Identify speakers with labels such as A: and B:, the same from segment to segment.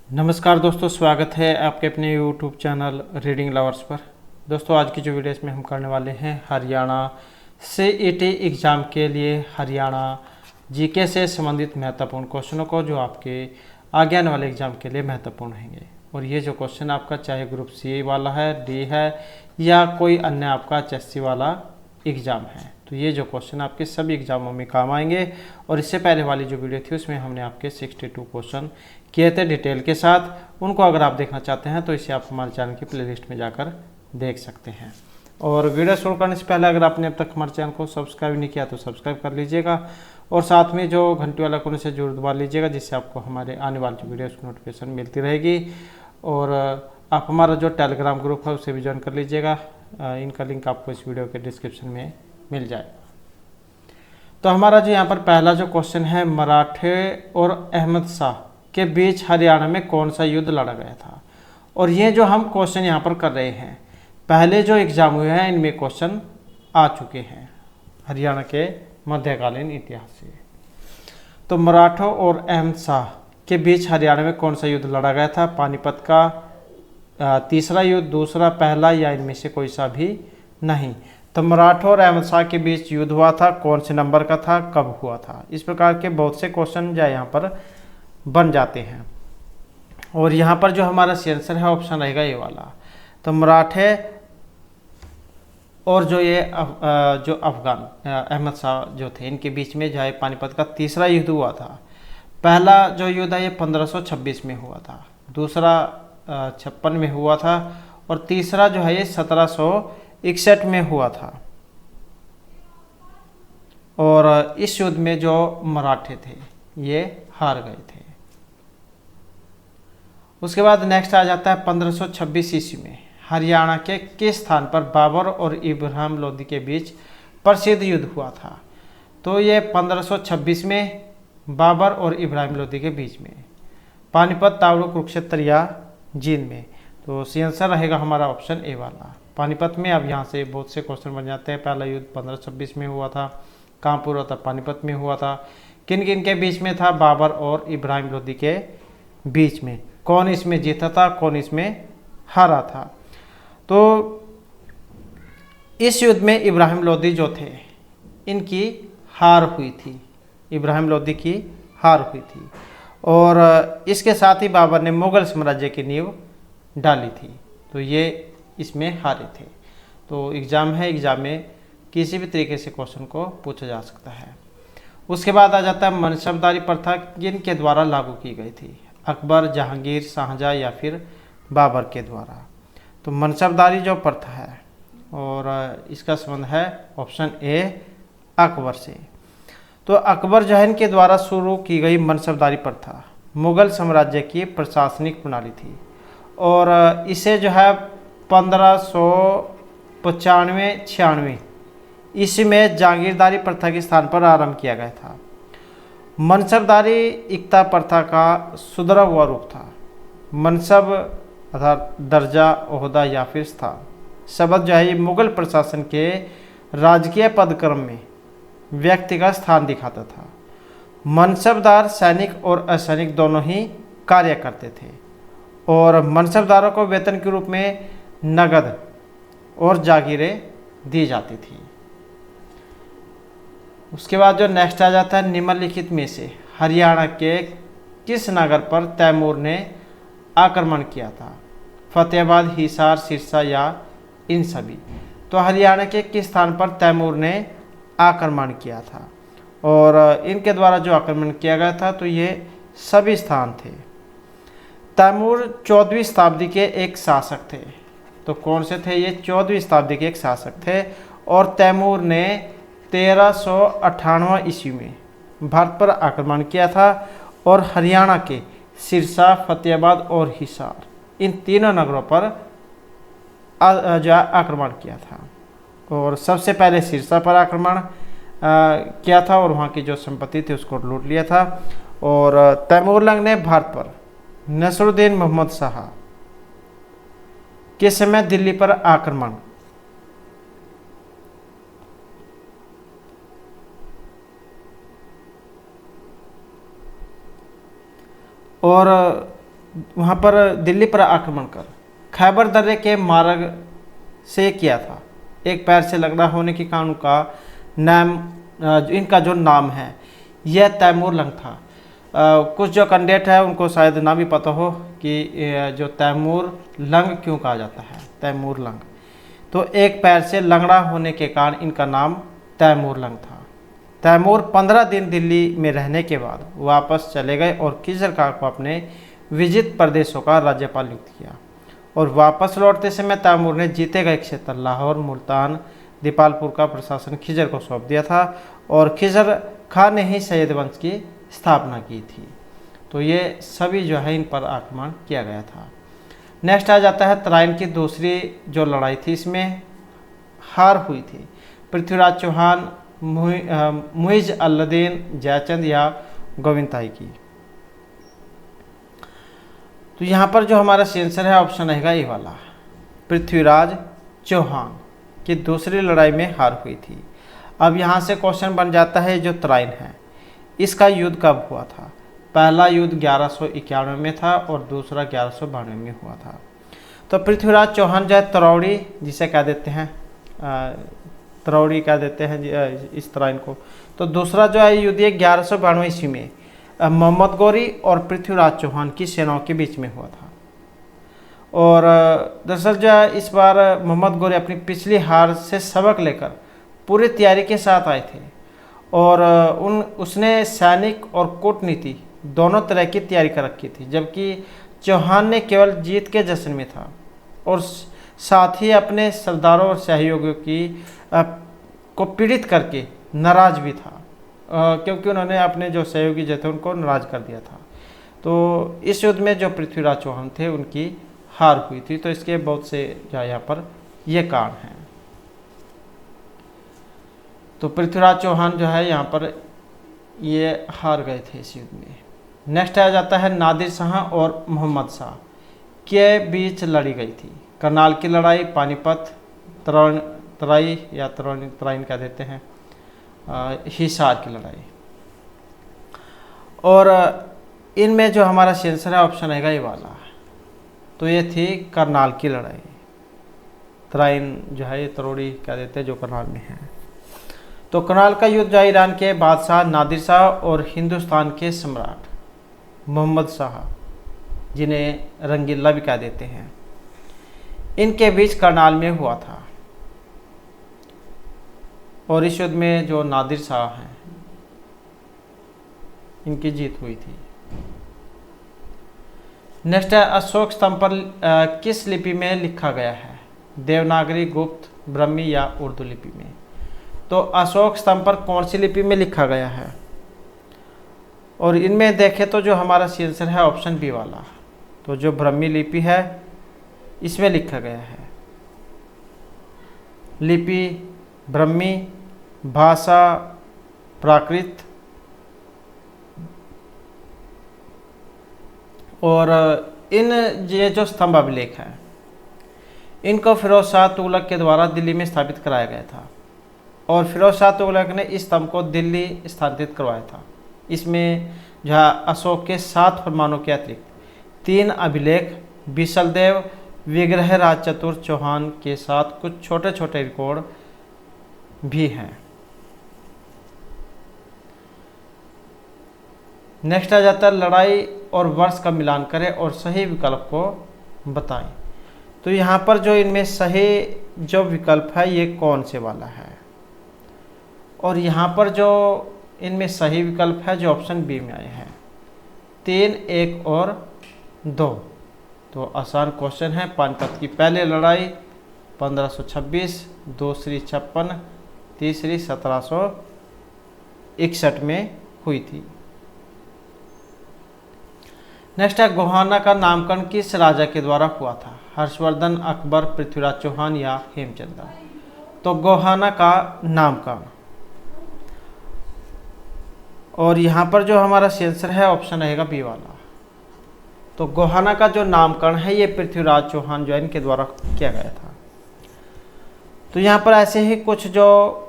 A: नमस्कार दोस्तों, स्वागत है आपके अपने YouTube चैनल रीडिंग लवर्स पर। दोस्तों, आज की जो वीडियो इसमें हम करने वाले हैं हरियाणा CET एग्ज़ाम के लिए हरियाणा जीके से संबंधित महत्वपूर्ण क्वेश्चनों को, जो आपके आगे आने वाले एग्ज़ाम के लिए महत्वपूर्ण होंगे। और ये जो क्वेश्चन आपका चाहे ग्रुप C वाला है, D है या कोई अन्य आपका HSC वाला एग्ज़ाम है, तो ये जो क्वेश्चन आपके सभी एग्जामों में काम आएंगे। और इससे पहले वाली जो वीडियो थी उसमें हमने आपके 62 क्वेश्चन किए थे डिटेल के साथ। उनको अगर आप देखना चाहते हैं तो इसे आप हमारे चैनल की प्लेलिस्ट में जाकर देख सकते हैं। और वीडियो शुरू करने से पहले अगर आपने अब तक हमारे चैनल को सब्सक्राइब नहीं किया तो सब्सक्राइब कर लीजिएगा और साथ में जो घंटी वाला कोने से जरूर दबा लीजिएगा, जिससे आपको हमारे आने वाली जो वीडियो की नोटिफिकेशन मिलती रहेगी। और आप हमारा जो टेलीग्राम ग्रुप है उसे भी ज्वाइन कर लीजिएगा। इनका लिंक आपको इस वीडियो के डिस्क्रिप्शन में मिल जाएगा। तो हमारा जो यहाँ पर पहला जो क्वेश्चन है, मराठे और अहमद शाह के बीच हरियाणा में कौन सा युद्ध लड़ा गया था। और ये जो हम क्वेश्चन यहाँ पर कर रहे हैं, पहले जो एग्जाम हुए हैं इनमें क्वेश्चन आ चुके हैं हरियाणा के मध्यकालीन इतिहास से। तो मराठों और अहमद शाह के बीच हरियाणा में कौन सा युद्ध लड़ा गया था? पानीपत का तीसरा युद्ध, दूसरा, पहला, या इनमें से कोई सा भी नहीं। तो मराठों और अहमद शाह के बीच युद्ध हुआ था, कौन से नंबर का था, कब हुआ था? इस प्रकार के बहुत से क्वेश्चन जो यहाँ पर बन जाते हैं। और यहाँ पर जो हमारा सी आंसर है ऑप्शन रहेगा ये वाला। तो मराठे और जो ये जो अफगान अहमद शाह जो थे, इनके बीच में जो है पानीपत का तीसरा युद्ध हुआ था। पहला जो युद्ध है ये 1526 में हुआ था, दूसरा 56 में हुआ था, और तीसरा जो है ये 1761 में हुआ था। और इस युद्ध में जो मराठे थे ये हार गए थे। उसके बाद नेक्स्ट आ जाता है 1526 ईस्वी में हरियाणा के किस स्थान पर बाबर और इब्राहिम लोदी के बीच प्रसिद्ध युद्ध हुआ था? तो ये 1526 में बाबर और इब्राहिम लोदी के बीच में, पानीपत, तावड़ू, कुरुक्षेत्र या जींद में। तो सी आंसर रहेगा हमारा ऑप्शन ए वाला, पानीपत में। अब यहाँ से बहुत से क्वेश्चन बन जाते हैं। पहला युद्ध 1526 में हुआ था, कहाँ पर हुआ था? पानीपत में हुआ था। किन किन के बीच में था? बाबर और इब्राहिम लोदी के बीच में। कौन इसमें जीता था, कौन इसमें हारा था? तो इस युद्ध में इब्राहिम लोदी जो थे इनकी हार हुई थी, इब्राहिम लोदी की हार हुई थी। और इसके साथ ही बाबर ने मुगल साम्राज्य की नींव डाली थी। तो ये इसमें हारे थे। तो एग्ज़ाम है, एग्ज़ाम में किसी भी तरीके से क्वेश्चन को पूछा जा सकता है। उसके बाद आ जाता है मनसबदारी प्रथा किनके द्वारा लागू की गई थी? अकबर, जहांगीर, शाहजहाँ या फिर बाबर के द्वारा? तो मनसबदारी जो प्रथा है और इसका संबंध है ऑप्शन ए अकबर से। तो अकबर जो है इनके द्वारा शुरू की गई मनसबदारी प्रथा मुगल साम्राज्य की प्रशासनिक प्रणाली थी। और इसे जो है 1595-96 ईस्वी में जागीरदारी प्रथा के स्थान पर आरंभ किया गया था। मनसबदारी इक्ता प्रथा का सुधरा हुआ रूप था। मनसब अर्थात दर्जा, ओहदा या फिर स्थान शब्द जो है ये मुगल प्रशासन के राजकीय पदक्रम में व्यक्ति का स्थान दिखाता था। मनसबदार सैनिक और असैनिक दोनों ही कार्य करते थे और मनसबदारों को वेतन के रूप में नगद और जागीरें दी जाती थी। उसके बाद जो नेक्स्ट आ जाता है, निम्नलिखित में से हरियाणा के किस नगर पर तैमूर ने आक्रमण किया था? फतेहाबाद, हिसार, सिरसा या इन सभी? तो हरियाणा के किस स्थान पर तैमूर ने आक्रमण किया था? और इनके द्वारा जो आक्रमण किया गया था तो ये सभी स्थान थे। तैमूर 14वीं शताब्दी के एक शासक थे। तो कौन से थे ये? 14वीं शताब्दी के एक शासक थे। और तैमूर ने 1398 ईस्वी में भारत पर आक्रमण किया था और हरियाणा के सिरसा, फतेहाबाद और हिसार इन तीनों नगरों पर जो आक्रमण किया था। और सबसे पहले सिरसा पर आक्रमण किया था और वहाँ की जो संपत्ति थी उसको लूट लिया था। और तैमूरलंग ने भारत पर नसरुद्दीन मोहम्मद शाह के समय दिल्ली पर आक्रमण और वहाँ पर दिल्ली पर आक्रमण कर खैबर दर्रे के मार्ग से किया था। एक पैर से लंगड़ा होने के कारण का नाम, इनका जो नाम है यह तैमूर लंग था। कुछ जो कैंडिडेट है उनको शायद ना भी पता हो कि जो तैमूर लंग क्यों कहा जाता है, तैमूर लंग। तो एक पैर से लंगड़ा होने के कारण इनका नाम तैमूर लंग था। तैमूर 15 दिन दिल्ली में रहने के बाद वापस चले गए और खिज़र खां को अपने विजित प्रदेशों का राज्यपाल नियुक्त किया। और वापस लौटते समय तैमूर ने जीते गए क्षेत्र लाहौर, मुल्तान, दीपालपुर का प्रशासन खिज़र को सौंप दिया था और खिज़र खां ने ही सैयद वंश की स्थापना की थी। तो ये सभी जो है इन पर आक्रमण किया गया था। नेक्स्ट आ जाता है तराइन की दूसरी जो लड़ाई थी, इसमें हार हुई थी पृथ्वीराज चौहान, मुइज़ अल-दीन जयचंद या गोविंदताई की। तो यहाँ पर जो हमारा आंसर है ऑप्शन रहेगा ये वाला, पृथ्वीराज चौहान की दूसरी लड़ाई में हार हुई थी। अब यहाँ से क्वेश्चन बन जाता है जो तराइन है इसका युद्ध कब हुआ था। पहला युद्ध 1191 में था और दूसरा 1192 में हुआ था। तो पृथ्वीराज चौहान जो है तरौड़ी जिसे कह देते हैं, तरौड़ी कह देते हैं इस तराइन को। तो दूसरा जो है युद्ध 1192 ईस्वी में मोहम्मद गौरी और पृथ्वीराज चौहान की सेनाओं के बीच में हुआ था। और दरअसल जो है इस बार मोहम्मद गौरी अपनी पिछली हार से सबक लेकर पूरी तैयारी के साथ आए थे और उसने सैनिक और कूटनीति दोनों तरह की तैयारी कर रखी थी, जबकि चौहान ने केवल जीत के जश्न में था और साथ ही अपने सरदारों और सहयोगियों को पीड़ित करके नाराज भी था, क्योंकि उन्होंने अपने जो सहयोगी जो थे उनको नाराज कर दिया था। तो इस युद्ध में जो पृथ्वीराज चौहान थे उनकी हार हुई थी। तो इसके बहुत से जो यहाँ पर ये कारण हैं। तो पृथ्वीराज चौहान जो है यहाँ पर ये हार गए थे इस युद्ध में। नेक्स्ट आ जाता है नादिर शाह और मोहम्मद शाह के बीच लड़ी गई थी करनाल की लड़ाई, पानीपत, तराई या तराइन कह देते हैं, हिसार की लड़ाई। और इनमें जो हमारा आंसर है ऑप्शन रहेगा ये वाला। तो ये थी करनाल की लड़ाई। तराइन जो है ये तरोड़ी कह देते हैं जो करनाल में है। तो करनाल का युद्ध जो ईरान के बादशाह नादिर शाह और हिंदुस्तान के सम्राट मोहम्मद शाह, जिन्हें रंगीला भी कह देते हैं, इनके बीच करनाल में हुआ था। और इस युद्ध में जो नादिर शाह हैं इनकी जीत हुई थी। नेक्स्ट है अशोक स्तंभ पर किस लिपि में लिखा गया है, देवनागरी, गुप्त, ब्रह्मी या उर्दू लिपि में। तो अशोक स्तंभ पर कौन सी लिपि में लिखा गया है, और इनमें देखें तो जो हमारा आंसर है ऑप्शन बी वाला। तो जो ब्रह्मी लिपि है इसमें लिखा गया है। लिपि ब्रह्मी, भाषा प्राकृत, और इन ये जो स्तंभ अभिलेख हैं इनको फिरोज शाह तुगलक के द्वारा दिल्ली में स्थापित कराया गया था और फिरोज शाह तुगलक ने इस स्तंभ को दिल्ली स्थानांतरित करवाया था। इसमें जहाँ अशोक के 7 फरमानों के अतिरिक्त 3 अभिलेख, बिसलदेव विग्रह राज चतुर चौहान के साथ कुछ छोटे छोटे रिकॉर्ड भी हैं। नेक्स्ट आ जाता है लड़ाई और वर्ष का मिलान करें और सही विकल्प को बताएं। तो यहाँ पर जो इनमें सही जो विकल्प है ये कौन से वाला है, और यहाँ पर जो इनमें सही विकल्प है जो ऑप्शन बी में आए हैं 3, 1 और 2। तो आसान क्वेश्चन है। पानीपत की पहली लड़ाई 1526, दूसरी 56, तीसरी 1761 में हुई थी। नेक्स्ट है गोहाना का नामकरण किस राजा के द्वारा हुआ था, हर्षवर्धन, अकबर, पृथ्वीराज चौहान या हेमचंद। तो गोहाना का नामकरण, और यहाँ पर जो हमारा आंसर है ऑप्शन रहेगा बी वाला। तो गोहाना का जो नामकरण है ये पृथ्वीराज चौहान जो है इनके द्वारा किया गया था। तो यहाँ पर ऐसे ही कुछ जो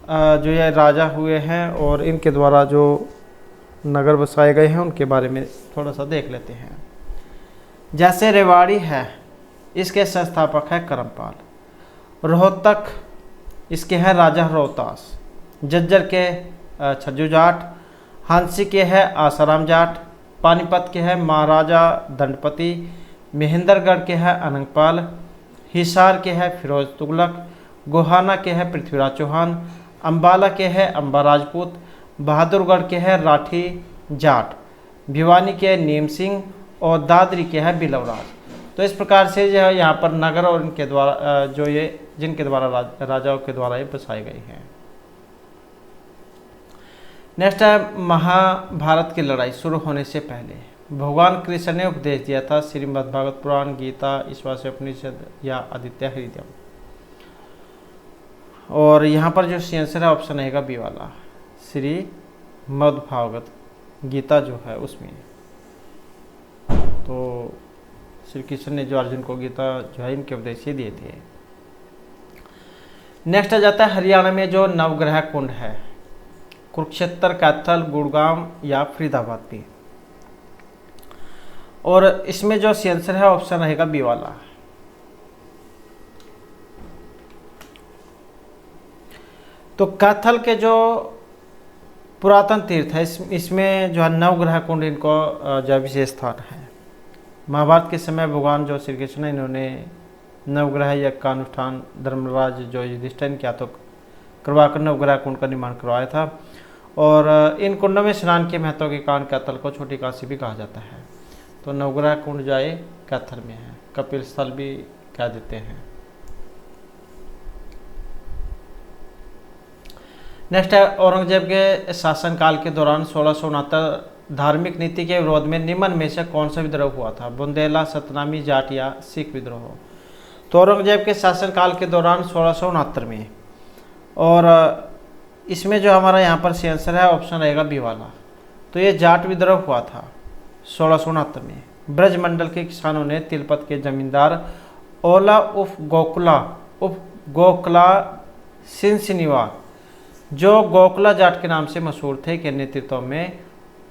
A: ये राजा हुए हैं और इनके द्वारा जो नगर बसाए गए हैं उनके बारे में थोड़ा सा देख लेते हैं। जैसे रेवाड़ी है, इसके संस्थापक है करमपाल। रोहतक, इसके हैं राजा रोहतास। जज्जर के छज्जू जाट। हांसी के है आसाराम जाट। पानीपत के है महाराजा दंडपति। महेंद्रगढ़ के है अनंगपाल। हिसार के है फिरोज तुगलक। गोहाना के है पृथ्वीराज चौहान। अंबाला के है अंबा राजपूत। बहादुरगढ़ के है राठी जाट। भिवानी के है नीम सिंह और दादरी के है बिलवराज। तो इस प्रकार से जो है यहाँ पर नगर और इनके द्वारा जो ये जिनके द्वारा राजाओं के द्वारा ये बसाए गए हैं। नेक्स्ट है महाभारत की लड़ाई शुरू होने से पहले भगवान कृष्ण ने उपदेश दिया था श्रीमद्भागवत पुराण, गीता, ईश्वास उपनिषद या आदित्य हृदयम। और यहाँ पर जो आंसर है ऑप्शन रहेगा बी वाला, श्रीमद्भागवत गीता जो है उसमें। तो श्री कृष्ण ने जो अर्जुन को गीता जो है इनके उपदेश दिए थे। नेक्स्ट आ जाता है हरियाणा में जो नवग्रह कुंड है, कुरुक्षेत्र, कैथल, गुड़गांव या फरीदाबाद भी। और इसमें जो आंसर है ऑप्शन रहेगा बी वाला। तो कैथल के जो पुरातन तीर्थ है इसमें जो है नवग्रह कुंड इनको जो विशेष स्थान है। महाभारत के समय भगवान जो श्री कृष्ण है इन्होंने नवग्रह यज्ञ का अनुष्ठान धर्मराज जो युधिष्ठिर ने किया तो करवाकर नवग्रह कुंड का निर्माण करवाया था। और इन कुंडों में स्नान के महत्व के कारण कैथल को छोटी काशी भी कहा जाता है। तो नवग्रह कुंड जो है कैथल में है, कपिल स्थल भी कह देते हैं। नेक्स्ट है औरंगजेब के शासनकाल के दौरान 1669 धार्मिक नीति के विरोध में निम्न में से कौन सा विद्रोह हुआ था? बुंदेला, सतनामी, जाट या सिख विद्रोह। तो औरंगजेब के शासनकाल के दौरान 1669 में, और इसमें जो हमारा यहाँ पर आंसर है ऑप्शन रहेगा बी वाला। तो ये जाट विद्रोह हुआ था 1669 में। ब्रजमंडल के किसानों ने तिलपत के जमींदार ओला उफ गोकला सिंसिनीवा जो गोकला जाट के नाम से मशहूर थे के नेतृत्व में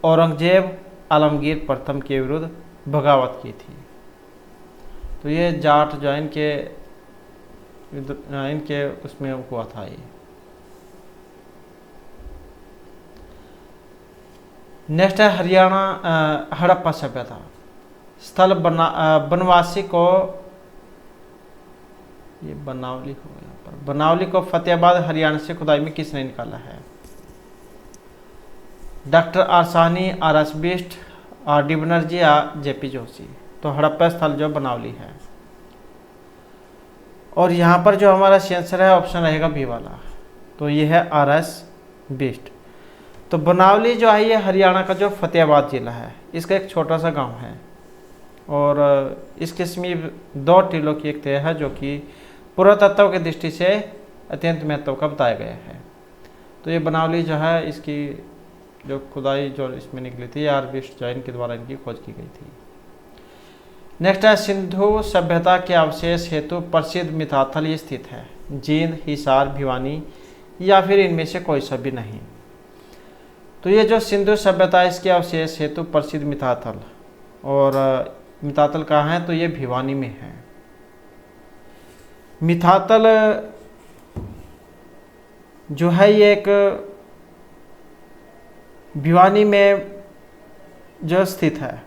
A: औरंगजेब आलमगीर प्रथम के विरुद्ध बगावत की थी। तो ये जाट जो इनके उसमें हुआ था ये। नेक्स्ट है हरियाणा हड़प्पा सभ्यता स्थल बनवासी को, ये बनावली हो गया पर बनावली को फतेहाबाद हरियाणा से खुदाई में किसने निकाला है? Doctor R Sahni, R S Bisht, R D Banerjee या जेपी जोशी। तो हड़प्पा स्थल जो बनावली है। और यहाँ पर जो हमारा आंसर है ऑप्शन रहेगा बी वाला। तो ये है आर एस बिष्ट। तो बनावली जो है ये हरियाणा का जो फतेहाबाद जिला है इसका एक छोटा सा गांव है और इसके समीप 2 टीलों की एक तय है जो कि पुरातत्व की दृष्टि से अत्यंत महत्व का बताया गया है। तो ये बनावली जो है इसकी जो खुदाई जो इसमें निकली थी आर बिष्ट जैन के द्वारा इनकी खोज की गई थी। नेक्स्ट है सिंधु सभ्यता के अवशेष हेतु प्रसिद्ध मिताथल ये स्थित है, जींद, हिसार, भिवानी या फिर इनमें से कोई सा भी नहीं। तो ये जो सिंधु सभ्यता है इसके अवशेष हेतु प्रसिद्ध मिताथल, और मिताथल कहाँ है? तो ये भिवानी में है। मिताथल जो है ये एक भिवानी में जो स्थित है।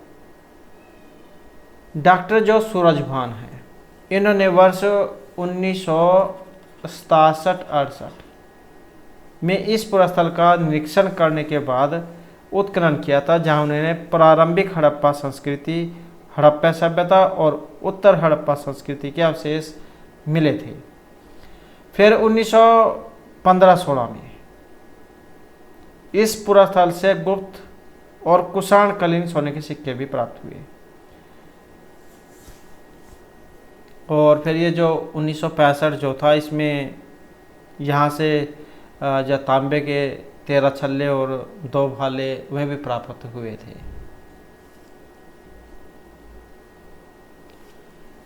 A: डॉक्टर जो सूरजभान है इन्होंने वर्ष 1967-68 में इस पुरास्थल का निरीक्षण करने के बाद उत्खनन किया था, जहां उन्होंने प्रारंभिक हड़प्पा संस्कृति, हड़प्पा सभ्यता और उत्तर हड़प्पा संस्कृति के अवशेष मिले थे। फिर 1915-16 में इस पुरास्थल से गुप्त और कुषाणकालीन सोने के सिक्के भी प्राप्त हुए। और फिर ये जो 1965 जो था इसमें यहाँ से जो तांबे के 13 छल्ले और 2 भाले वह भी प्राप्त हुए थे।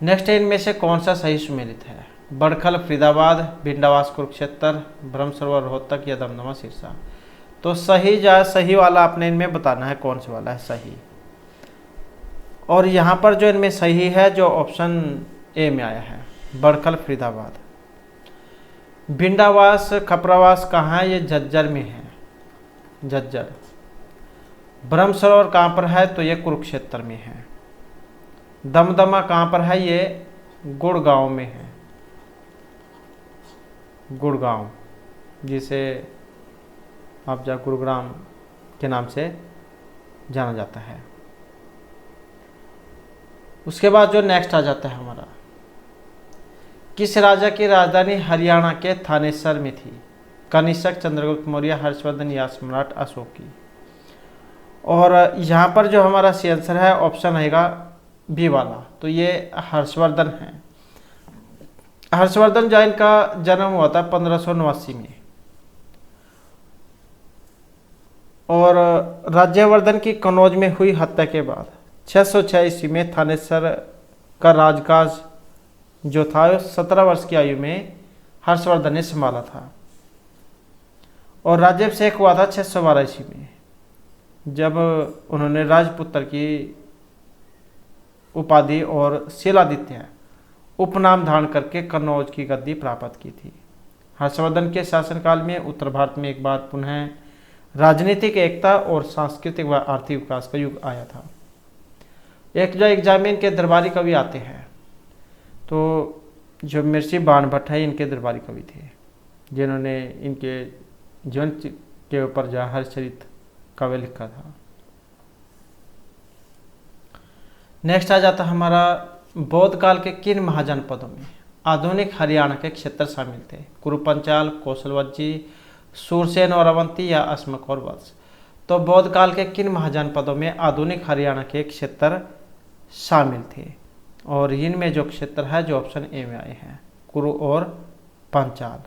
A: नेक्स्ट इनमें से कौन सा सही सुमेलित है? बड़खल, फरीदाबाद, भिंडावास, कुरुक्षेत्र, ब्रह्मसरोवर, रोहतक या दमदमा, सिरसा। तो सही वाला आपने इनमें बताना है कौन सा वाला है सही। और यहाँ पर जो इनमें सही है जो ऑप्शन ए में आया है, बड़खल फरीदाबाद। भिंडावास खपरावास कहाँ है? ये झज्जर में है, झज्जर। ब्रह्म सरोवर कहाँ पर है? तो ये कुरुक्षेत्र में है। दमदमा कहाँ पर है? ये गुड़गांव में है, गुड़गांव, जिसे आप जा गुरुग्राम के नाम से जाना जाता है। उसके बाद जो नेक्स्ट आ जाता है हमारा, किस राजा की राजधानी हरियाणा के थानेसर में थी? कनिष्क, चंद्रगुप्त मौर्य, हर्षवर्धन या सम्राट अशोक की। और यहाँ पर जो हमारा सी आंसर है ऑप्शन आएगा बी वाला, तो ये हर्षवर्धन है। हर्षवर्धन जैन का जन्म हुआ था 1589 में, और राज्यवर्धन की कन्नौज में हुई हत्या के बाद 606 ईस्वी में थानेसर का राजकाज जो था 17 वर्ष की आयु में हर्षवर्धन ने संभाला था। और राज्याभिषेक हुआ था 612 ईस्वी में, जब उन्होंने राजपुत्र की उपाधि और शिलादित्य उपनाम धारण करके कन्नौज की गद्दी प्राप्त की थी। हर्षवर्धन के शासनकाल में उत्तर भारत में एक बार पुनः राजनीतिक एकता और सांस्कृतिक व आर्थिक विकास का युग आया था। एक जो एग्जाम में इनके दरबारी कवि आते हैं, तो जो मिर्ची बाणभट्ट है इनके दरबारी कवि थे, जिन्होंने इनके जीवन के ऊपर जो हर्षचरित काव्य लिखा था। नेक्स्ट आ जाता हमारा, बौद्ध काल के किन महाजनपदों में आधुनिक हरियाणा के क्षेत्र शामिल थे? कुरुपंचाल, कौशलवज्जी, सूरसेन और अवंती या अस्मक और वत्स। तो बौद्ध काल के किन महाजनपदों में आधुनिक हरियाणा के क्षेत्र शामिल थे? और इनमें जो क्षेत्र है जो ऑप्शन ए में आए हैं, कुरु और पंचाल।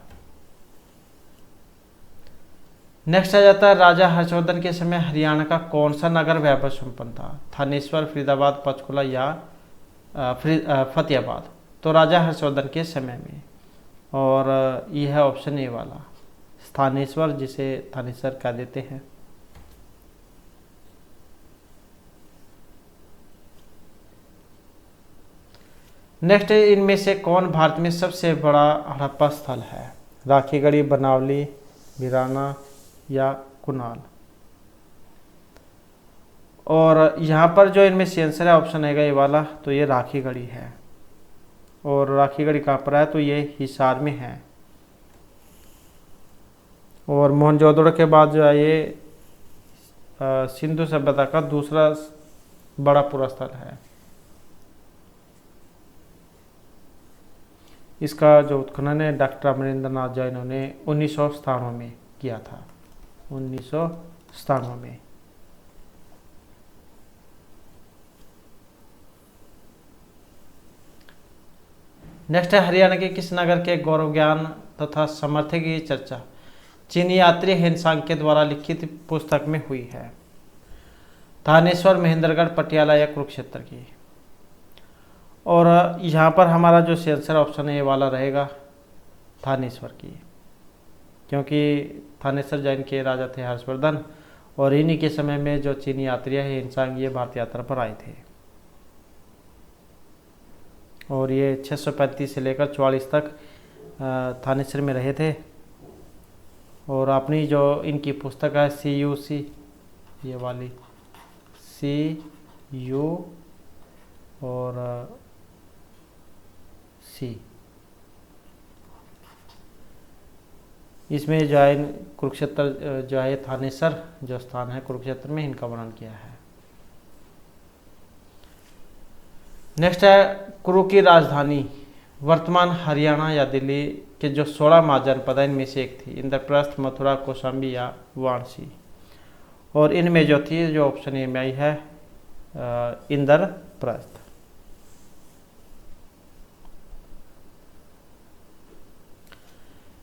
A: नेक्स्ट आ जाता है, राजा हर्षवर्धन के समय हरियाणा का कौन सा नगर वैभव संपन्न था? थानेश्वर, फरीदाबाद, पंचकुला या फतेहाबाद। तो राजा हर्षवर्धन के समय में, और यह है ऑप्शन ए वाला, थानेश्वर, जिसे थानेश्वर कह देते हैं। नेक्स्ट, इनमें से कौन भारत में सबसे बड़ा हड़प्पा स्थल है? राखीगढ़ी, बनावली, वीराना या कुनाल। और यहाँ पर जो इनमें से आंसर है ऑप्शन आएगा ये वाला, तो ये राखीगढ़ी है। और राखीगढ़ी कहाँ पर है? तो ये हिसार में है। और मोहनजोदड़ो के बाद जो है ये सिंधु सभ्यता का दूसरा बड़ा पूरा स्थल है। इसका जो उत्खनन है डॉक्टर अमरिंदर नाथ जैन इन्होंने 1997 में किया था, 1997 में। नेक्स्ट है, हरियाणा के किस नगर के गौरव ज्ञान तथा सामर्थ्य की चर्चा चीनी यात्री हेनसांग के द्वारा लिखित पुस्तक में हुई है? थानेश्वर, महेंद्रगढ़, पटियाला या कुरुक्षेत्र की। और यहाँ पर हमारा जो आंसर ऑप्शन है ये वाला रहेगा, थानेश्वर की, क्योंकि थानेश्वर जैन के राजा थे हर्षवर्धन, और इन्हीं के समय में जो चीनी यात्री है हेनसांग ये भारत यात्रा पर आए थे। और ये 635 से लेकर 44 तक थानेश्वर में रहे थे। और अपनी जो इनकी पुस्तक है CUC, ये वाली CU और C, इसमें जो है कुरुक्षेत्र जो है थानेसर जो स्थान है कुरुक्षेत्र में, इनका वर्णन किया है। नेक्स्ट है, कुरु की राजधानी वर्तमान हरियाणा या दिल्ली के जो 16 महाजनपद है इनमें से एक थी? इंद्रप्रस्थ, मथुरा, कौशाम्बी या वाराणसी। और इनमें जो थी जो ऑप्शन ए में आई है इंद्रप्रस्थ।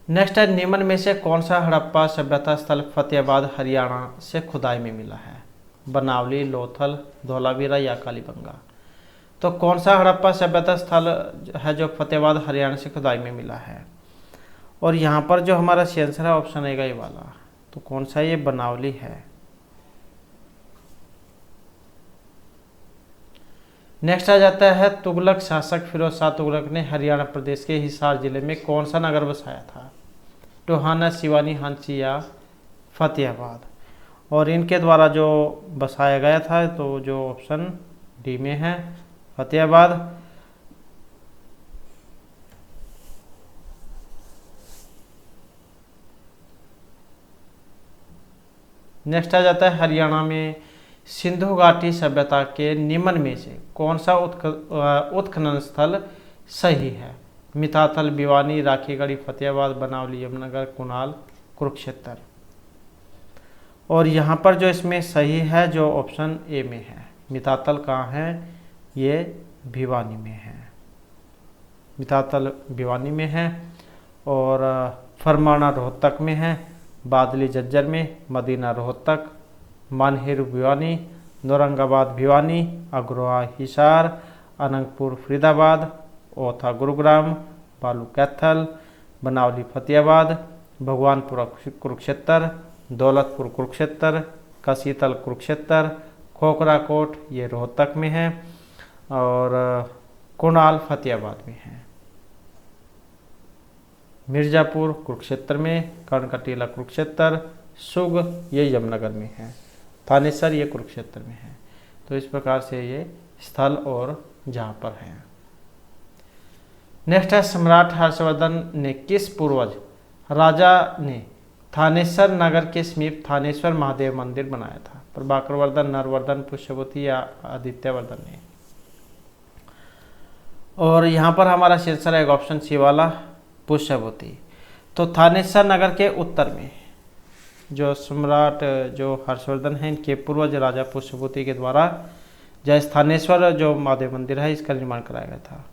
A: नेक्स्ट है, निम्न में से कौन सा हड़प्पा सभ्यता स्थल फतेहाबाद हरियाणा से खुदाई में मिला है? बनावली, लोथल, धौलावीरा या कालीबंगा। तो कौन सा हड़प्पा सभ्यता स्थल है जो फतेहाबाद हरियाणा से खुदाई में मिला है? और यहाँ पर जो हमारा आंसर है ऑप्शन आएगा ये वाला, तो कौन सा? ये बनावली है। नेक्स्ट आ जाता है तुगलक शासक फिरोज शाह तुगलक ने हरियाणा प्रदेश के हिसार जिले में कौन सा नगर बसाया था? टोहाना, सिवानी, हांसी या फतेहाबाद। और इनके द्वारा जो बसाया गया था तो जो ऑप्शन डी में है फतेहाबाद। नेक्स्ट आ जाता है हरियाणा में सिंधु घाटी सभ्यता के निम्न में से कौन सा उत्खनन स्थल सही है? मिताथल, भिवानी, राखीगढ़ी, फतेहाबाद, बनावली, यमुनानगर, कुणाल, कुरुक्षेत्र। और यहाँ पर जो इसमें सही है जो ऑप्शन ए में है। मिताथल कहाँ है? ये भिवानी में है। मिताथल भिवानी में है। और फरमाना रोहतक में है, बादली झज्जर में, मदीना रोहतक, मानहेर भिवानी, नौरंगाबाद भिवानी, अग्रोहा हिसार, अनंगपुर फरीदाबाद, ओथा गुरुग्राम, बालू कैथल, बनावली फतेहाबाद, भगवानपुर कुरुक्षेत्र, दौलतपुर कुरुक्षेत्र, कसीतल कुरुक्षेत्र, खोखरा कोट ये रोहतक में है और कुणाल फतेहाबाद में है। मिर्जापुर कुरुक्षेत्र में, कर्णकटीला कुरुक्षेत्र, सुग ये यमुनानगर में है, थानेसर ये कुरुक्षेत्र में है। तो इस प्रकार से ये स्थल और जहाँ पर है। नेक्स्ट है सम्राट हर्षवर्धन ने किस पूर्वज राजा ने थानेसर नगर के समीप थानेश्वर महादेव मंदिर बनाया था? प्रभाकर वर्धन, नरवर्धन, पुष्यवती या आदित्यवर्धन ने। और यहाँ पर हमारा शीर्षक है ऑप्शन सी वाला पुष्यवती। तो थानेसर नगर के उत्तर में जो सम्राट जो हर्षवर्धन है इनके पूर्वज राजा पुष्यवती के द्वारा जो स्थानेश्वर जो महादेव मंदिर है इसका निर्माण कराया गया था।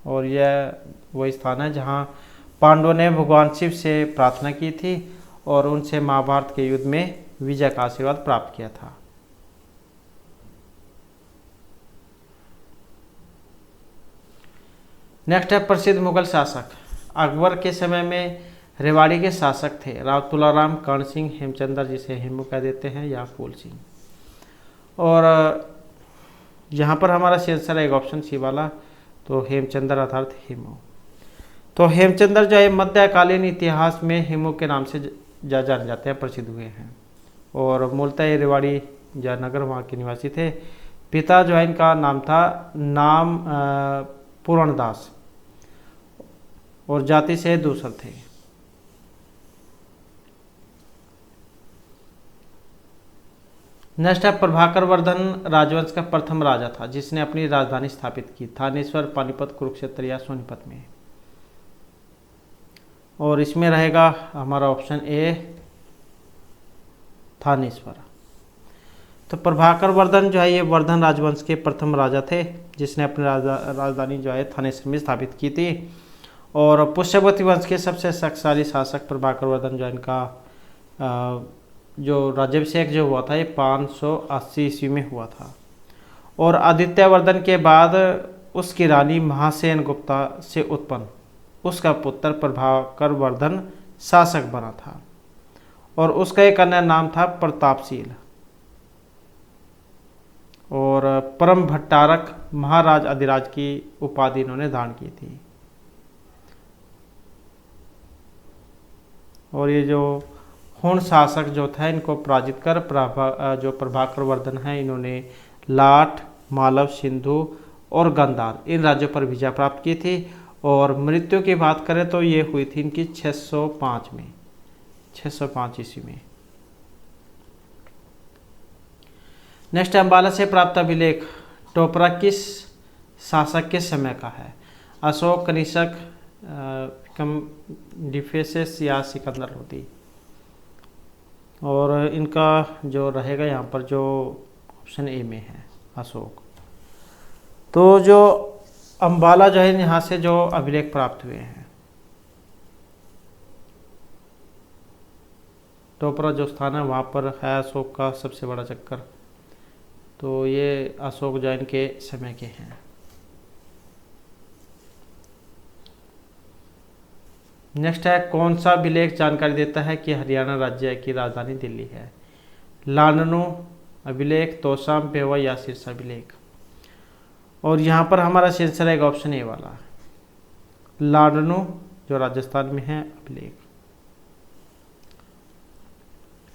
A: और यह वही स्थान है जहाँ पांडवों ने भगवान शिव से प्रार्थना की थी और उनसे महाभारत के युद्ध में विजय का आशीर्वाद प्राप्त किया था। नेक्स्ट है प्रसिद्ध मुगल शासक। अकबर के समय में रेवाड़ी के शासक थे राव तुलाराम, कर्ण सिंह, हेमचंद्र जिसे हेमू कह देते हैं या फूल सिंह। और यहाँ पर हमारा शीर्षक है ऑप्शन सी वाला तो हेमचंद्र अर्थात हेमू। तो हेमचंद्र जो है मध्यकालीन इतिहास में हेमू के नाम से जाने जाते हैं, प्रसिद्ध हुए हैं। और मूलतः ये रेवाड़ी जो नगर वहाँ के निवासी थे। पिता जो है इनका नाम था पूर्णदास और जाति से दूसर थे। नेक्स्ट है प्रभाकर वर्धन राजवंश का प्रथम राजा था जिसने अपनी राजधानी स्थापित की। थानेश्वर, पानीपत, कुरुक्षेत्र या सोनीपत में। और इसमें रहेगा हमारा ऑप्शन ए थानेश्वर। तो प्रभाकर वर्धन जो है ये वर्धन राजवंश के प्रथम राजा थे जिसने अपनी राजधानी जो है थानेश्वर में स्थापित की थी। और पुष्यवती वंश के सबसे शक्तिशाली शासक प्रभाकर वर्धन जो इनका जो राज्याभिषेक जो हुआ था ये 580 ईस्वी में हुआ था। और आदित्यवर्धन के बाद उसकी रानी महासेन गुप्ता से उत्पन्न उसका पुत्र प्रभाकर वर्धन शासक बना था और उसका एक अन्य नाम था प्रतापशील। और परम भट्टारक महाराज अधिराज की उपाधि इन्होंने धारण की थी। और ये जो हुण शासक जो था इनको पराजित कर जो प्रभाकर वर्धन है इन्होंने लाट, मालव, सिंधु और गांधार इन राज्यों पर विजय प्राप्त की थी। और मृत्यु की बात करें तो ये हुई थी इनकी 605 ईस्वी में। नेक्स्ट अम्बाला से प्राप्त अभिलेख टोपरा किस शासक के समय का है? अशोक, कनिष्क, डिफेसिस या सिकंदर लोदी। और इनका जो रहेगा यहाँ पर जो ऑप्शन ए में है अशोक। तो जो अम्बाला जो है यहाँ से जो अभिलेख प्राप्त हुए हैं टोपरा जो स्थान है वहाँ पर है अशोक का सबसे बड़ा चक्कर। तो ये अशोक जैन के समय के हैं। नेक्स्ट है कौन सा अभिलेख जानकारी देता है कि हरियाणा राज्य की राजधानी दिल्ली है? लाननु अभिलेख, तोसाम, पेवा या सिरसा अभिलेख। और यहाँ पर हमारा आंसर रहेगा ऑप्शन ए वाला, लाडनू जो राजस्थान में है अभिलेख।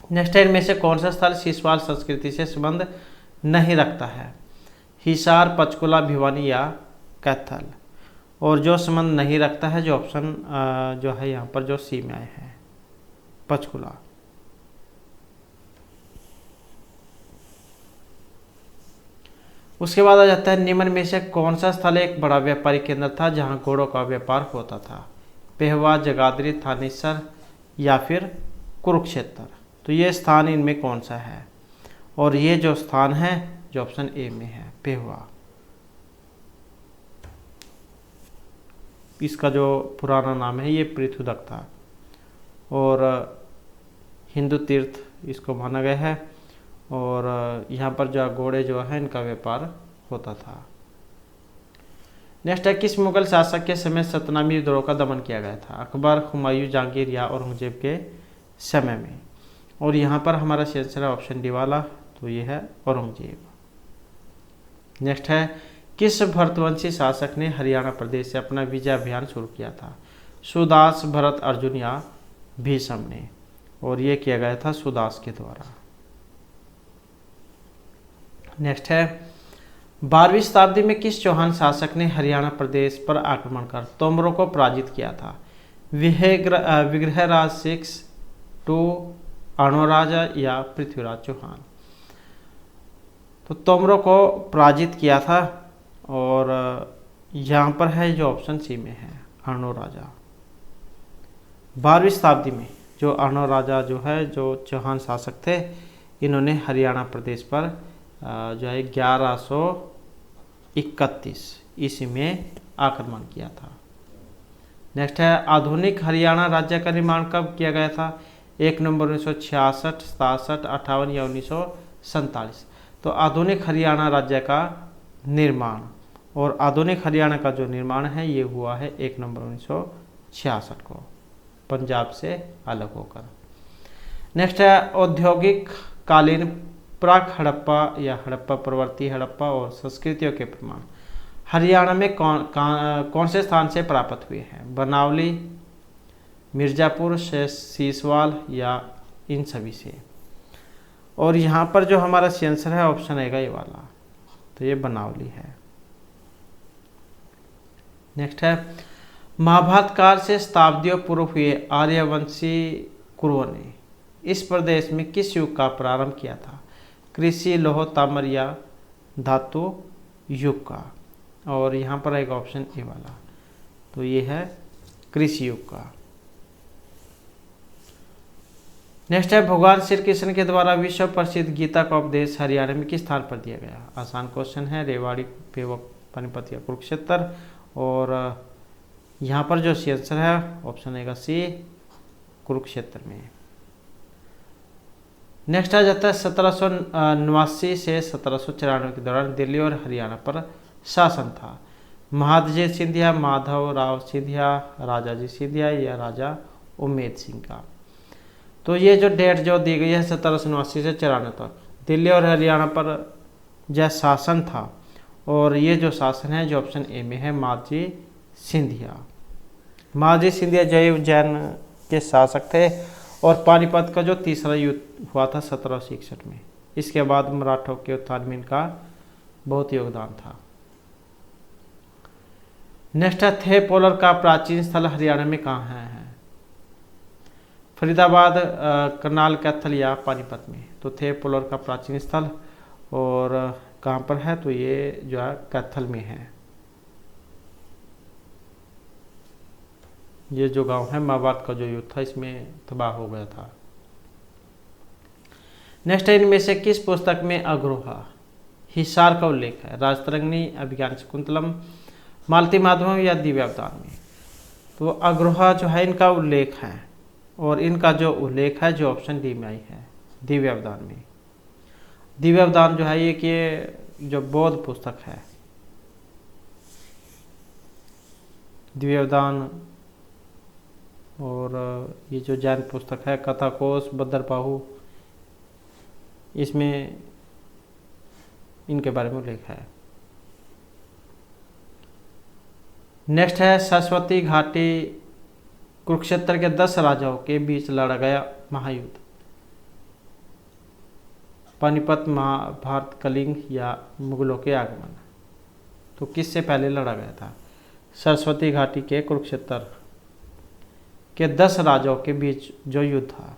A: नेक्स्ट है, इनमें से कौन सा स्थल शिशुपाल संस्कृति से संबंध नहीं रखता है? हिसार, पंचकुला, भिवानी या कैथल। और जो संबंध नहीं रखता है, जो ऑप्शन जो है यहाँ पर जो सी में आए हैं, पंचकुला। उसके बाद आ जाता है, निम्न में से कौन सा स्थल एक बड़ा व्यापारी केंद्र था जहां घोड़ों का व्यापार होता था? पेहवा, जगाधरी, थानेसर या फिर कुरुक्षेत्र। तो ये स्थान इनमें कौन सा है? और ये जो स्थान है जो ऑप्शन ए में है, पेहवा। इसका जो पुराना नाम है ये पृथुदक था और हिंदू तीर्थ इसको माना गया है। और यहाँ पर जो घोड़े जो है इनका व्यापार होता था। नेक्स्ट है, किस मुगल शासक के समय सतनामी विद्रोह का दमन किया गया था? अकबर, हुमायूं, जहांगीर या औरंगजेब के समय में। और यहाँ पर हमारा आंसर है ऑप्शन डी वाला, तो ये है औरंगजेब। नेक्स्ट है, किस भरतवंशी शासक ने हरियाणा प्रदेश से अपना विजय अभियान शुरू किया था? सुदास, भरत, अर्जुन या भीष्म ने। और ये किया गया था सुदास के द्वारा। नेक्स्ट है, 12वीं शताब्दी में किस चौहान शासक ने हरियाणा प्रदेश पर आक्रमण कर तोमरों को पराजित किया था? विग्रहराज सिक्स, टू, अणोराजा या पृथ्वीराज चौहान। तो तोमरों को पराजित किया था और यहाँ पर है जो ऑप्शन सी में है, अणोराजा। 12वीं शताब्दी में जो अणोराजा जो है, जो चौहान शासक थे, इन्होंने हरियाणा प्रदेश पर जो है 1131 ईस्वी में आक्रमण किया था। नेक्स्ट है, आधुनिक हरियाणा राज्य का निर्माण कब किया गया था? 1 नवंबर 1966, 67, 58 या 1947। तो आधुनिक हरियाणा राज्य का निर्माण, और आधुनिक हरियाणा का जो निर्माण है ये हुआ है 1 नवंबर 1966 को, पंजाब से अलग होकर। नेक्स्ट है, औद्योगिक कालीन प्राक हड़प्पा या हड़प्पा प्रवर्ती हड़प्पा और संस्कृतियों के प्रमाण हरियाणा में कौन से स्थान से प्राप्त हुए हैं? बनावली, मिर्जापुर, सीसवाल या इन सभी से। और यहाँ पर जो हमारा आंसर है ऑप्शन आएगा ये वाला, तो ये बनावली है। नेक्स्ट है, महाभारत काल से शताब्दियों पूर्व हुए आर्यवंशी कुरुओं ने इस प्रदेश में किस युग का प्रारंभ किया था? कृषि, लौह, ताम्र या धातु युग का। और यहाँ पर आएगा ऑप्शन ए वाला, तो ये है कृषि युग का। नेक्स्ट है, भगवान श्री कृष्ण के द्वारा विश्व प्रसिद्ध गीता का उपदेश हरियाणा में किस स्थान पर दिया गया? आसान क्वेश्चन है, रेवाड़ी, पेवक, पानीपत या कुरुक्षेत्र। और यहाँ पर जो आंसर है ऑप्शन आएगा सी, कुरुक्षेत्र में। नेक्स्ट आ जाता है, 1789 से 1794 के दौरान दिल्ली और हरियाणा पर शासन था। महादजी सिंधिया, माधव राव सिंधिया, राजाजी सिंधिया या राजा उम्मेद सिंह का। तो ये जो डेट जो दी गई है 1789 से 94 तक दिल्ली और हरियाणा पर जो शासन था, और ये जो शासन है जो ऑप्शन ए में है, महादजी सिंधिया। महादजी सिंधिया जय जैन के शासक थे और पानीपत का जो तीसरा युद्ध हुआ था 1761 में, इसके बाद मराठों के उत्थान में इनका बहुत योगदान था। नेक्स्ट है, थे पोलर का प्राचीन स्थल हरियाणा में कहाँ है? फरीदाबाद, करनाल, कैथल या पानीपत में। तो थे पोलर का प्राचीन स्थल और कहाँ पर है? तो ये जो है कैथल में है। ये जो गांव है महाभारत का जो युद्ध था इसमें तबाह हो गया था। नेक्स्ट है, इनमें से किस पुस्तक में अग्रोहा हिसार का उल्लेख है? राजतरंगिणी, अभिज्ञान शकुंतलम, मालती माधवम या दिव्यावतार में। तो अग्रोहा जो है इनका उल्लेख है, और इनका जो उल्लेख है जो ऑप्शन डी में आई है, दिव्यावतार में। दिव्यावतार जो है ये कि जो बौद्ध पुस्तक है, दिव्यावतार, और ये जो जैन पुस्तक है कथाकोश, बद्रबाहु, इसमें इनके बारे में उल्लेख है। नेक्स्ट है सरस्वती घाटी कुरुक्षेत्र के 10 राजाओं के बीच लड़ा गया महायुद्ध। पानीपत, महाभारत, कलिंग या मुगलों के आगमन। तो किससे पहले लड़ा गया था? सरस्वती घाटी के कुरुक्षेत्र के 10 राजाओं के बीच जो युद्ध था,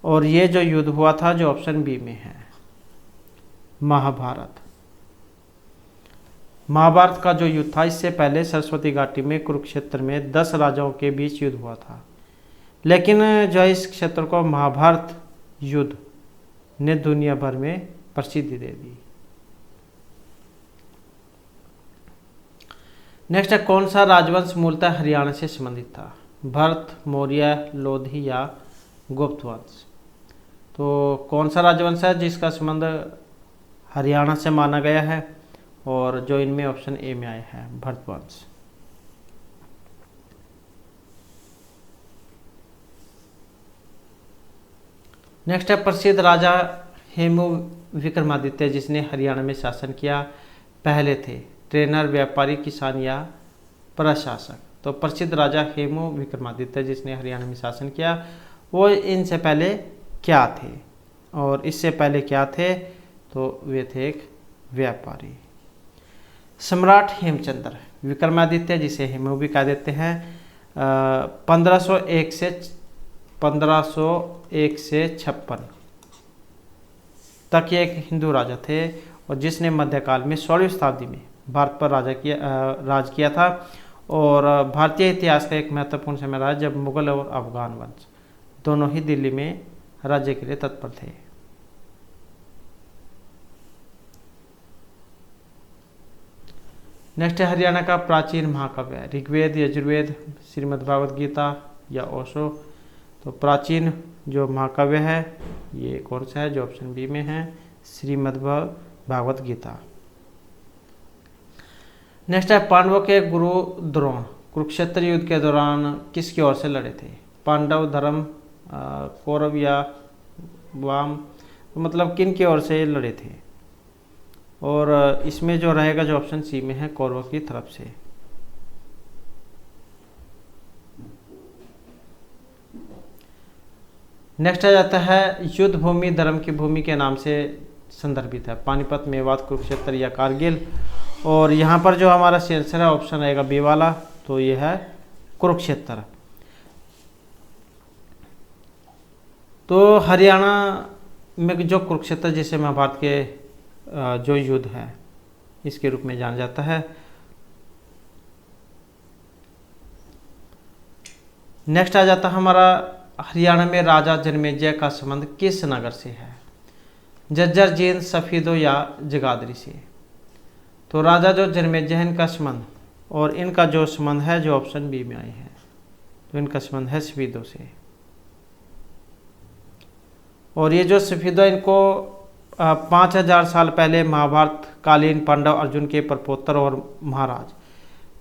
A: और ये जो युद्ध हुआ था जो ऑप्शन बी में है महाभारत। महाभारत का जो युद्ध था इससे पहले सरस्वती घाटी में कुरुक्षेत्र में 10 राजाओं के बीच युद्ध हुआ था, लेकिन जो है इस क्षेत्र को महाभारत युद्ध ने दुनिया भर में प्रसिद्धि दे दी। नेक्स्ट है कौन सा राजवंश मूलतः हरियाणा से संबंधित था? भरत, मौर्य, लोधी या गुप्त वंश। तो कौन सा राजवंश है जिसका संबंध हरियाणा से माना गया है, और जो इनमें ऑप्शन ए में आया है भरत वंश। नेक्स्ट है प्रसिद्ध राजा हेमू विक्रमादित्य जिसने हरियाणा में शासन किया पहले थे ट्रेनर, व्यापारी, किसान या प्रशासक। तो प्रसिद्ध राजा हेमू विक्रमादित्य जिसने हरियाणा में शासन किया वो इनसे पहले क्या थे, और इससे पहले क्या थे? तो वे थे एक व्यापारी। सम्राट हेमचंद्र विक्रमादित्य जिसे हेमू भी कह देते हैं 1501 से 56 तक ये एक हिंदू राजा थे, और जिसने मध्यकाल में 16वीं शताब्दी में भारत पर राज किया था, और भारतीय इतिहास का एक महत्वपूर्ण समय रहा जब मुगल और अफगान वंश दोनों ही दिल्ली में राज्य के लिए तत्पर थे। नेक्स्ट है हरियाणा का प्राचीन महाकाव्य ऋग्वेद, यजुर्वेद, श्रीमद्भागवत गीता या ओशो। तो प्राचीन जो महाकाव्य है ये कौन सा है? जो ऑप्शन बी में है श्रीमद्भागवत गीता। नेक्स्ट है पांडवों के गुरु द्रोण कुरुक्षेत्र युद्ध के दौरान किसकी ओर से लड़े थे? पांडव, धर्म, कौरव या वाम। तो मतलब किन की ओर से लड़े थे? और इसमें जो रहेगा जो ऑप्शन सी में है कौरवों की तरफ से। नेक्स्ट आ जाता है युद्ध भूमि धर्म की भूमि के नाम से संदर्भित है पानीपत, मेवात, कुरुक्षेत्र या कारगिल। और यहाँ पर जो हमारा आंसर है ऑप्शन रहेगा बी वाला, तो ये है कुरुक्षेत्र। तो हरियाणा में जो कुरुक्षेत्र जिसे महाभारत के जो युद्ध है इसके रूप में जाना जाता है। नेक्स्ट आ जाता है हमारा हरियाणा में राजा जन्मेजय का संबंध किस नगर से है? झज्जर, जींद, सफीदो या जगाधरी से। तो राजा जो जन्मेजय है इनका संबंध, और इनका जो संबंध है जो ऑप्शन बी में आए हैं, तो इनका संबंध है सफीदो से। और ये जो सफीदो इनको 5000 साल पहले महाभारत कालीन पांडव अर्जुन के प्रपोत्र और महाराज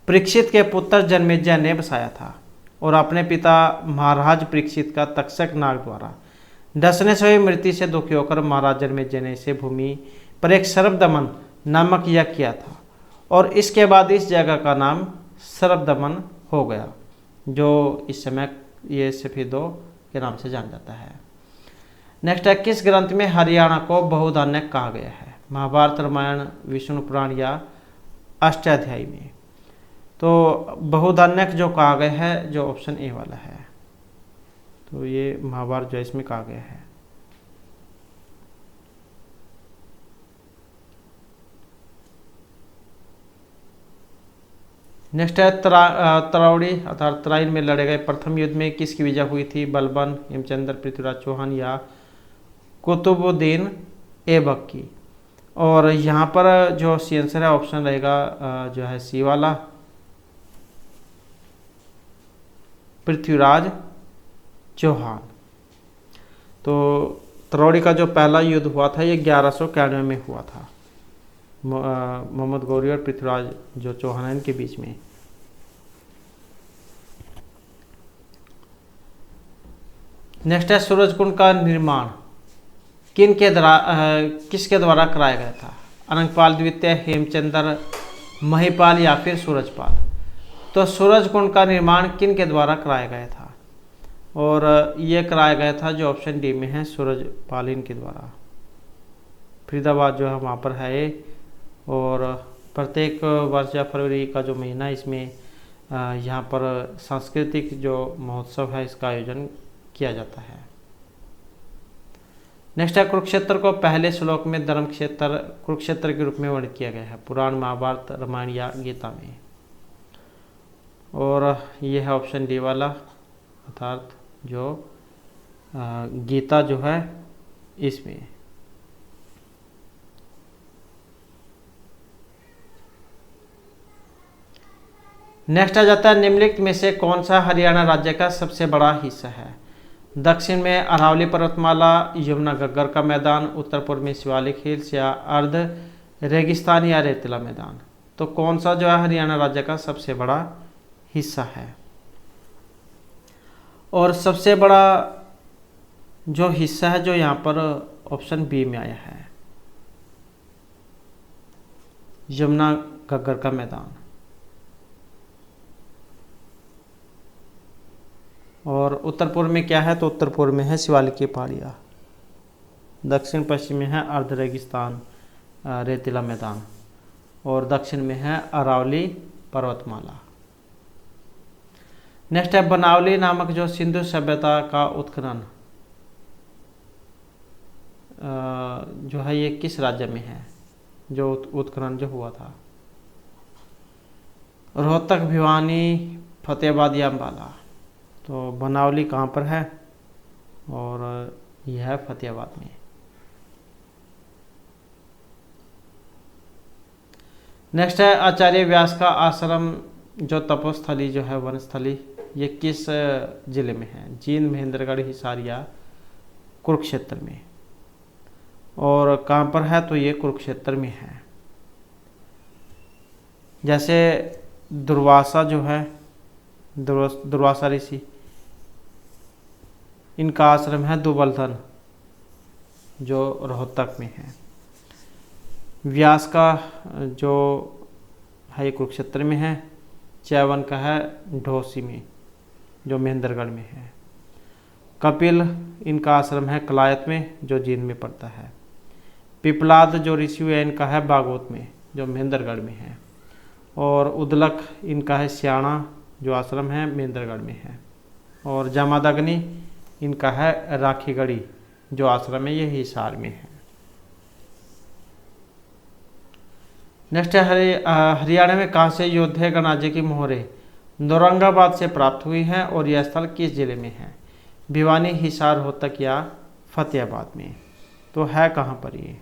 A: परीक्षित के पुत्र जन्मेजय ने बसाया था, और अपने पिता महाराज परीक्षित का तक्षक नाग द्वारा डसने से हुई मृत्यु से दुखी होकर महाराज जन्मेजय ने इसे भूमि पर एक सर्पदमन नामक यज्ञ किया था, और इसके बाद इस जगह का नाम सर्पदमन हो गया, जो इस समय ये सफीदो के नाम से जाना जाता है। नेक्स्ट है किस ग्रंथ में हरियाणा को बहुधान्यक कहा गया है? महाभारत, रामायण, विष्णु पुराण या अष्टाध्यायी में। तो बहुधान्यक जो कहा गया है जो ऑप्शन ए वाला है, तो ये महाभारत जो इसमें कहा गया है। नेक्स्ट है तरावड़ी अर्थात तराइन में लड़े गए प्रथम युद्ध में किसकी विजय हुई थी? बलबन, हेमचंद्र, पृथ्वीराज चौहान या कुतुबुद्दीन ऐबक की। और यहाँ पर जो सी आंसर है ऑप्शन रहेगा जो है सी वाला, पृथ्वीराज चौहान। तो तरावड़ी का जो पहला युद्ध हुआ था ये 1191 में हुआ था मोहम्मद गौरी और पृथ्वीराज जो चौहान है इनके बीच में। नेक्स्ट है सूरजकुंड का निर्माण किसके द्वारा कराया गया था? अनंगपाल द्वितीय, हेमचंद्र महिपाल या फिर सूरजपाल। तो सूरजकुंड का निर्माण किन के द्वारा कराया गया था? और ये कराया गया था जो ऑप्शन डी में है, सूरजपाल के द्वारा। फरीदाबाद जो है वहाँ पर है ये। और प्रत्येक वर्ष या फरवरी का जो महीना इसमें यहाँ पर सांस्कृतिक जो महोत्सव है इसका आयोजन किया जाता है। नेक्स्ट है, कुरुक्षेत्र को पहले श्लोक में धर्म क्षेत्र कुरुक्षेत्र के रूप में वर्णित किया गया है, पुराण, महाभारत, रामायण या गीता में। और ये है ऑप्शन डी वाला, अर्थात जो गीता जो है इसमें। नेक्स्ट आ जाता है, निम्नलिखित में से कौन सा हरियाणा राज्य का सबसे बड़ा हिस्सा है? दक्षिण में अरावली पर्वतमाला, यमुना घग्गर का मैदान, उत्तर पूर्व में शिवालिक हिल्स या अर्ध रेगिस्तान या रेतीला मैदान। तो कौन सा जो है हरियाणा राज्य का सबसे बड़ा हिस्सा है? और सबसे बड़ा जो हिस्सा है जो यहाँ पर ऑप्शन बी में आया है, यमुना घग्गर का मैदान। और उत्तर पूर्व में क्या है? तो उत्तर पूर्व में है शिवालिक की पहाड़ियाँ, दक्षिण पश्चिम में है अर्ध रेगिस्तान रेतीला मैदान, और दक्षिण में है अरावली पर्वतमाला। नेक्स्ट है, बनावली नामक जो सिंधु सभ्यता का उत्खनन जो है ये किस राज्य में है? जो उत्खनन जो हुआ था, रोहतक, भिवानी, फतेहाबाद या अम्बाला। तो बनावली कहाँ पर है? और यह है फतेहाबाद में। नेक्स्ट है, आचार्य व्यास का आश्रम जो तपोस्थली जो है वनस्थली, ये किस जिले में है? जींद, महेंद्रगढ़, हिसार या कुरुक्षेत्र में। और कहाँ पर है? तो ये कुरुक्षेत्र में है। जैसे दुर्वासा जो है, दुर्वासा ऋषि, इनका आश्रम है दुबलधन जो रोहतक में है। व्यास का जो है कुरुक्षेत्र में है। च्यवन का है ढोसी में जो महेंद्रगढ़ में है। कपिल इनका आश्रम है कलायत में जो जींद में पड़ता है। पिपलाद जो ऋषि है इनका है बागवत में जो महेंद्रगढ़ में है। और उदलक इनका है सियाणा जो आश्रम है महेंद्रगढ़ में है। और जामादग्नि इनका है राखीगढ़ी जो आश्रम है ये हिसार में है। नेक्स्ट है, हरियाणा में कहाँ से योद्धे गणराज्य की मोहरें औरंगाबाद से प्राप्त हुई हैं और यह स्थल किस जिले में है? भिवानी, हिसार, रोहतक या फतेहाबाद में। तो है कहाँ पर ये?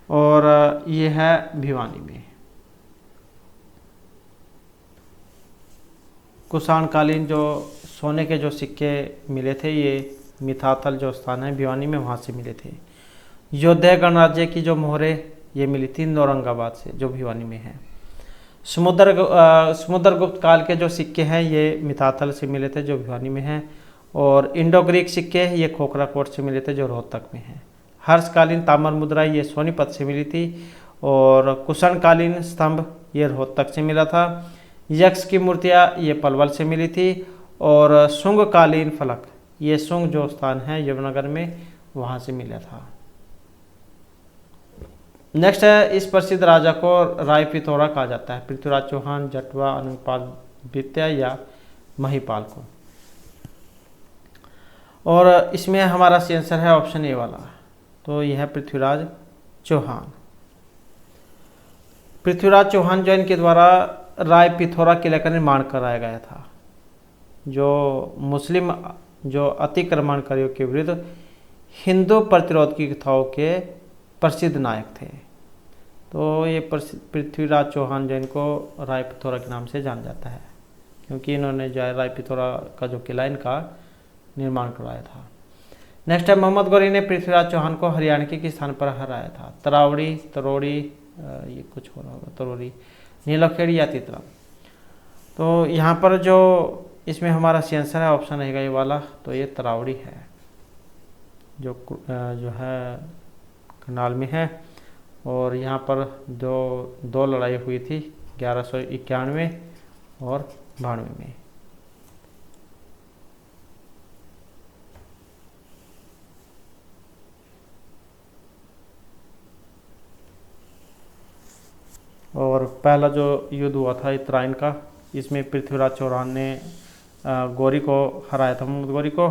A: और ये है भिवानी में। कुषाणकालीन जो सोने के जो सिक्के मिले थे ये मिथाथल जो स्थान है भिवानी में, वहाँ से मिले थे। योद्धे गणराज्य की जो मोहरें ये मिली थी औरंगाबाद से जो भिवानी में है। समुद्रगुप्त काल के जो सिक्के हैं ये मिथाथल से मिले थे जो भिवानी में है। और इंडो ग्रीक सिक्के ये खोखराकोट से मिले थे जो रोहतक में है। हर्षकालीन ताम्र मुद्रा ये सोनीपत से मिली थी। और कुषाणकालीन स्तंभ ये रोहतक से मिला था। यक्ष की मूर्तियाँ ये पलवल से मिली थी। और शुंगकालीन फलक ये शुंग जो स्थान है यमुनानगर में, वहाँ से मिला था। नेक्स्ट है, इस प्रसिद्ध राजा को राय पिथौरा कहा जाता है? पृथ्वीराज चौहान, जटवा, अनुपाल द्वितीय या महिपाल को। और इसमें हमारा सी आंसर है ऑप्शन ए वाला, तो यह है पृथ्वीराज चौहान। पृथ्वीराज चौहान जो इनके द्वारा राय पिथौरा किले का निर्माण कराया गया था, जो मुस्लिम जो अतिक्रमणकारियों के विरुद्ध हिंदू प्रतिरोध की कथाओं के प्रसिद्ध नायक थे। तो ये पृथ्वीराज चौहान जो इनको राय पिथौरा के नाम से जाना जाता है, क्योंकि इन्होंने जो है राय पिथौरा का जो किला इनका निर्माण करवाया था। नेक्स्ट है, मोहम्मद गौरी ने पृथ्वीराज चौहान को हरियाणा के किस स्थान पर हराया था? तरावड़ी, तरोड़ी, ये कुछ हो रहा होगा, तरोड़ी, नीलखेड़ी या तितरा। तो यहाँ पर जो इसमें हमारा सी आंसर है ऑप्शन रहेगा ये वाला, तो ये तरावड़ी है जो है करनाल में है। और यहाँ पर जो दो लड़ाई हुई थी 1191 और 92 में। और पहला जो युद्ध हुआ था इतराइन का, इसमें पृथ्वीराज चौहान ने गौरी को हराया था, मोहम्मद गौरी को।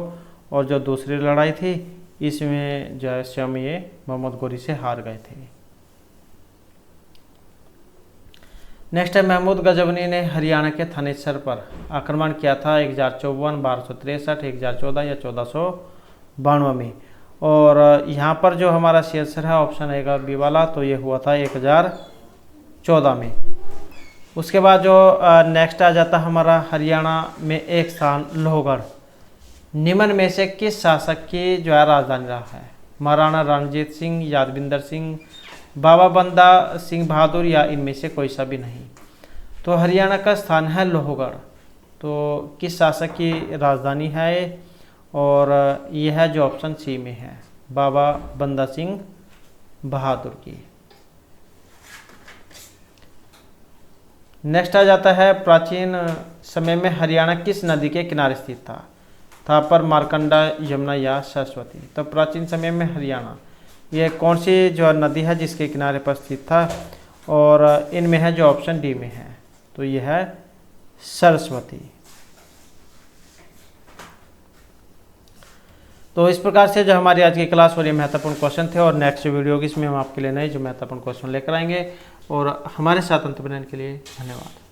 A: और जो दूसरी लड़ाई थी इसमें जो है स्वयं ये मोहम्मद गौरी से हार गए थे। नेक्स्ट है, महमूद गजनवी ने हरियाणा के थानेसर पर आक्रमण किया था 1054, 1263, 1014 या 1492 में। और यहाँ पर जो हमारा शेरसर है ऑप्शन रहेगा बी वाला, तो ये हुआ था 1014 में। उसके बाद जो नेक्स्ट आ जाता हमारा हरियाणा में एक स्थान लोहगढ़, निम्न में से किस शासक की जो है राजधानी रहा है? महाराणा रणजीत सिंह, यादविंदर सिंह, बाबा बंदा सिंह बहादुर या इनमें से कोई सा भी नहीं। तो हरियाणा का स्थान है लोहगढ़। तो किस शासक की राजधानी है? और यह है जो ऑप्शन सी में है, बाबा बंदा सिंह बहादुर की। नेक्स्ट आ जाता है, प्राचीन समय में हरियाणा किस नदी के किनारे स्थित था? थापर, मारकंडा, यमुना या सरस्वती। तो प्राचीन समय में हरियाणा ये कौन सी जो नदी है जिसके किनारे पर स्थित था? और इनमें है जो ऑप्शन डी में है, तो यह है सरस्वती। तो इस प्रकार से जो हमारी आज की क्लास और ये महत्वपूर्ण क्वेश्चन थे, और नेक्स्ट वीडियो की इसमें हम आपके लिए नए जो महत्वपूर्ण क्वेश्चन लेकर आएंगे। और हमारे साथ अंत बनाने के लिए धन्यवाद।